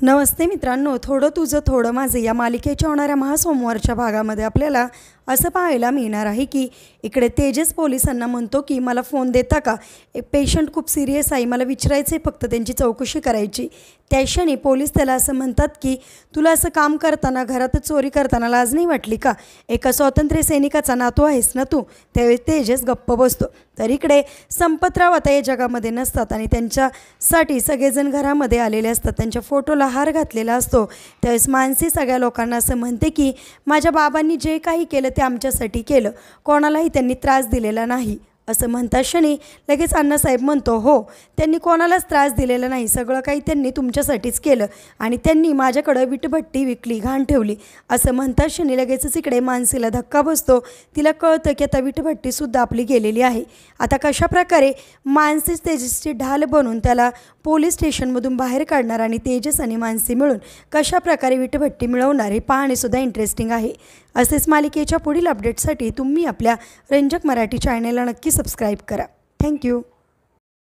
नमस्ते मित्रांनो, थोडं तुझं थोडं माझं या मालिकेच्या होणाऱ्या महासोमवारच्या भागामध्ये आपल्याला असं पाहायला मिळणार आहे की इकडे तेजस पोलिसांना म्हणतो की मला फोन देता का, एक पेशंट खूप सिरियस आहे, मला विचारायचं आहे, फक्त त्यांची चौकशी करायची। त्या क्षणी पोलीस त्याला असं म्हणतात की तुला असं काम करताना, घरातच चोरी करताना लाज नाही वाटली का? एका स्वातंत्र्य सैनिकाचा नातू आहेस ना तू। त्यावेळी तेजस गप्प बसतो। तर इकडे संपतराव आता या जगामध्ये नसतात आणि त्यांच्यासाठी सगळेजण घरामध्ये आलेले असतात, त्यांच्या फोटोला हार घातलेला असतो। त्यावेळेस मानसी सगळ्या लोकांना असं म्हणते की माझ्या बाबांनी जे काही केलं ते आमच्यासाठी केलं, कोणालाही त्यांनी त्रास दिलेला नाही। असं म्हणता क्षणी लगेच अण्णासाहेब म्हणतो, हो, त्यांनी कोणालाच त्रास दिलेला नाही, सगळं काही त्यांनी तुमच्यासाठीच केलं आणि त्यांनी माझ्याकडं विटभट्टी विकली, घाण ठेवली। असं म्हणता क्षणी लगेचच इकडे मानसीला धक्का बसतो। तिला कळतं की आता विटभट्टीसुद्धा आपली गेलेली आहे। आता कशाप्रकारे मानसी तेजसची ढाल बनून त्याला पोलीस स्टेशनमधून बाहेर काढणार आणि तेजस आणि मानसी मिळून कशाप्रकारे विटभट्टी मिळवणार हे पाहणेसुद्धा इंटरेस्टिंग आहे। असेच मालिकेच्या पुढील अपडेटसाठी तुम्ही आपल्या रंजक मराठी चॅनलला नक्की सबस्क्राईब करा। थँक्यू।